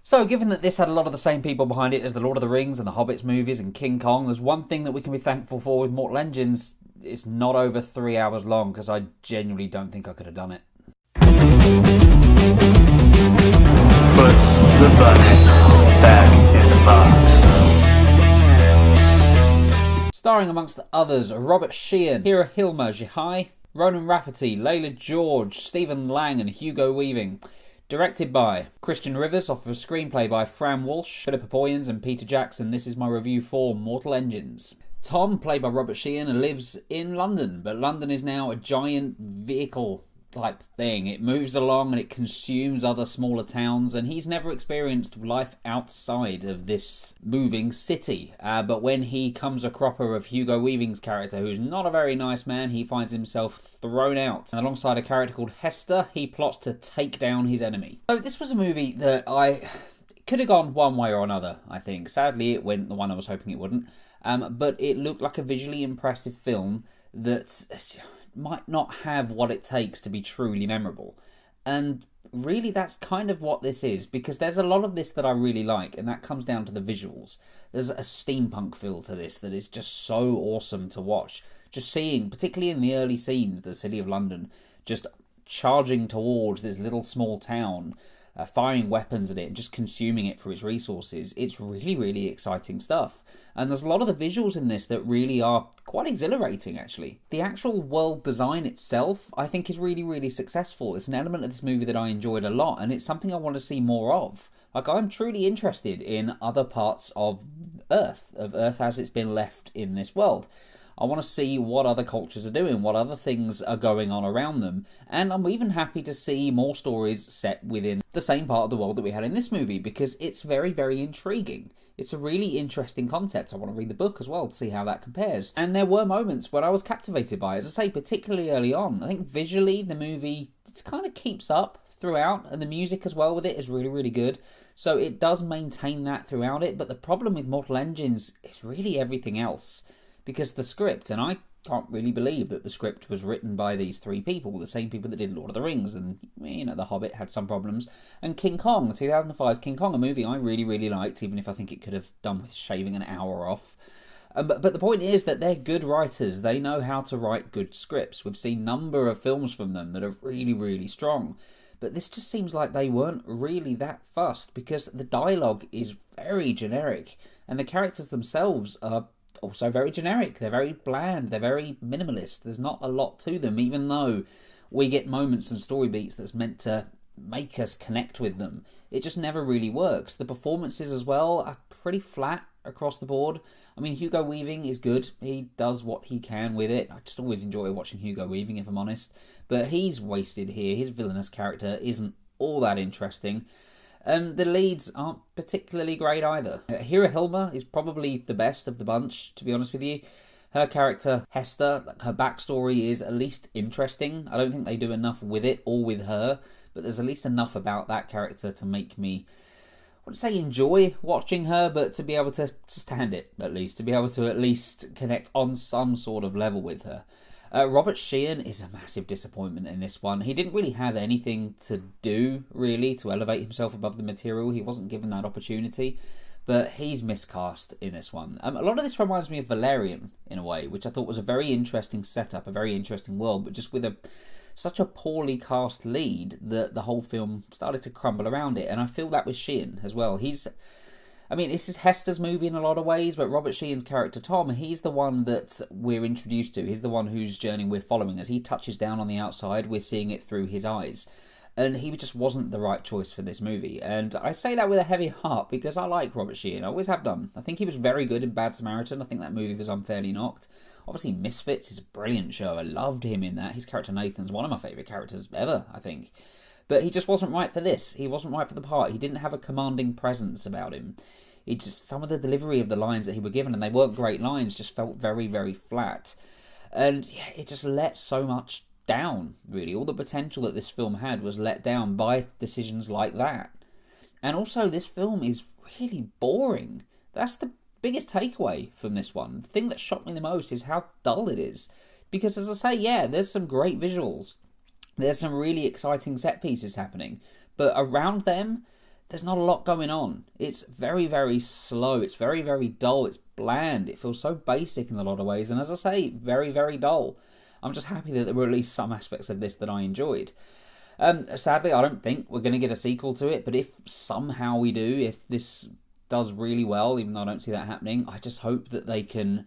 So, given that this had a lot of the same people behind it as the Lord of the Rings and the Hobbits movies and King Kong, there's one thing that we can be thankful for with Mortal Engines. It's not over 3 hours long, because I genuinely don't think I could have done it. Put the bucket back in the box. Starring amongst others, Robert Sheehan, Hera Hilmar, Jihae, Ronan Rafferty, Layla George, Stephen Lang and Hugo Weaving. Directed by Christian Rivers, off of a screenplay by Fran Walsh, Philippa Boyens and Peter Jackson. This is my review for Mortal Engines. Tom, played by Robert Sheehan, lives in London, but London is now a giant vehicle type thing. It moves along and it consumes other smaller towns, and he's never experienced life outside of this moving city. But when he comes a cropper of Hugo Weaving's character, who's not a very nice man, he finds himself thrown out. And alongside a character called Hester, he plots to take down his enemy. So this was a movie that I could have gone one way or another, I think. Sadly, it went the one I was hoping it wouldn't. But it looked like a visually impressive film that might not have what it takes to be truly memorable. And really that's kind of what this is, because there's a lot of this that I really like, and that comes down to the visuals. There's a steampunk feel to this that is just so awesome to watch. Just seeing, particularly in the early scenes, the city of London just charging towards this little small town, firing weapons at it and just consuming it for its resources. It's really, really exciting stuff. And there's a lot of the visuals in this that really are quite exhilarating, actually. The actual world design itself, I think, is really, really successful. It's an element of this movie that I enjoyed a lot, and it's something I want to see more of. Like, I'm truly interested in other parts of Earth as it's been left in this world. I want to see what other cultures are doing, what other things are going on around them, and I'm even happy to see more stories set within the same part of the world that we had in this movie, because it's very, very intriguing. It's a really interesting concept. I want to read the book as well to see how that compares. And there were moments when I was captivated by it, as I say, particularly early on. I think visually the movie kind of keeps up throughout, and the music as well with it is really, really good. So it does maintain that throughout it, but the problem with Mortal Engines is really everything else. Because the script, and I can't really believe that the script was written by these three people, the same people that did Lord of the Rings, and, you know, The Hobbit had some problems, and King Kong, 2005's King Kong, a movie I really, really liked, even if I think it could have done with shaving an hour off. But the point is that they're good writers. They know how to write good scripts. We've seen a number of films from them that are really, really strong. But this just seems like they weren't really that fussed, because the dialogue is very generic, and the characters themselves are also very generic. They're very bland, they're very minimalist. There's not a lot to them, even though we get moments and story beats that's meant to make us connect with them. It just never really works. The performances as well are pretty flat across the board. I mean, Hugo Weaving is good. He does what he can with it. I just always enjoy watching Hugo Weaving, if I'm honest. But he's wasted here. His villainous character isn't all that interesting. The leads aren't particularly great either. Hera Hilmar is probably the best of the bunch, to be honest with you. Her character, Hester, her backstory is at least interesting. I don't think they do enough with it or with her, but there's at least enough about that character to make me, I wouldn't say enjoy watching her, but to be able to stand it, at least. To be able to at least connect on some sort of level with her. Robert Sheehan is a massive disappointment in this one. He didn't really have anything to do, really, to elevate himself above the material. He wasn't given that opportunity, but he's miscast in this one. A lot of this reminds me of Valerian, in a way, which I thought was a very interesting setup, a very interesting world, but just with such a poorly cast lead that the whole film started to crumble around it, and I feel that with Sheehan as well. This is Hester's movie in a lot of ways, but Robert Sheehan's character, Tom, he's the one that we're introduced to. He's the one whose journey we're following. As he touches down on the outside, we're seeing it through his eyes. And he just wasn't the right choice for this movie. And I say that with a heavy heart, because I like Robert Sheehan. I always have done. I think he was very good in Bad Samaritan. I think that movie was unfairly knocked. Obviously, Misfits is a brilliant show. I loved him in that. His character Nathan's one of my favourite characters ever, I think. But he just wasn't right for this. He wasn't right for the part. He didn't have a commanding presence about him. Some of the delivery of the lines that he were given, and they weren't great lines, just felt very, very flat. And yeah, it just let so much down, really. All the potential that this film had was let down by decisions like that. And also, this film is really boring. That's the biggest takeaway from this one. The thing that shocked me the most is how dull it is. Because, as I say, yeah, there's some great visuals. There's some really exciting set pieces happening. But around them, there's not a lot going on. It's very, very slow. It's very, very dull. It's bland. It feels so basic in a lot of ways. And as I say, very, very dull. I'm just happy that there were at least some aspects of this that I enjoyed. Sadly, I don't think we're going to get a sequel to it. But if somehow we do, if this does really well, even though I don't see that happening, I just hope that they can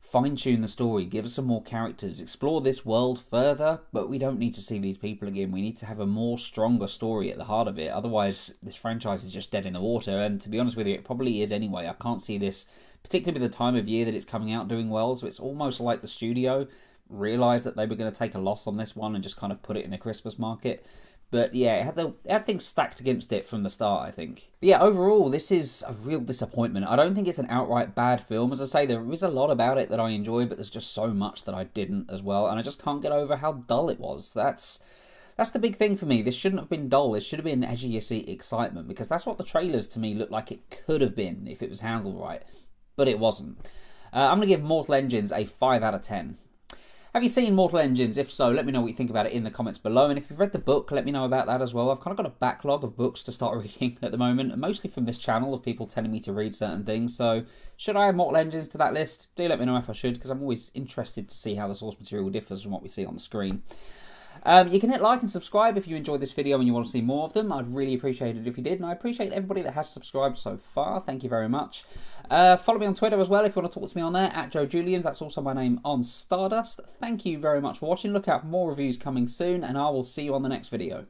fine-tune the story, give us some more characters, explore this world further, but we don't need to see these people again. We need to have a more stronger story at the heart of it. Otherwise, this franchise is just dead in the water, and to be honest with you, it probably is anyway. I can't see this, particularly with the time of year that it's coming out, doing well, so it's almost like the studio realised that they were going to take a loss on this one and just kind of put it in the Christmas market. But yeah, it had things stacked against it from the start, I think. But yeah, overall, this is a real disappointment. I don't think it's an outright bad film. As I say, there is a lot about it that I enjoy, but there's just so much that I didn't as well. And I just can't get over how dull it was. That's the big thing for me. This shouldn't have been dull. This should have been edgy-y excitement, because that's what the trailers to me looked like it could have been if it was handled right. But it wasn't. I'm going to give Mortal Engines a 5 out of 10. Have you seen Mortal Engines? If so, let me know what you think about it in the comments below. And if you've read the book, let me know about that as well. I've kind of got a backlog of books to start reading at the moment, mostly from this channel of people telling me to read certain things. So should I add Mortal Engines to that list? Do let me know if I should, because I'm always interested to see how the source material differs from what we see on the screen. You can hit like and subscribe if you enjoyed this video and you want to see more of them. I'd really appreciate it if you did, and I appreciate everybody that has subscribed so far. Thank you very much. Follow me on Twitter as well if you want to talk to me on there, at Joe Julians. That's also my name on Stardust. Thank you very much for watching. Look out for more reviews coming soon, and I will see you on the next video.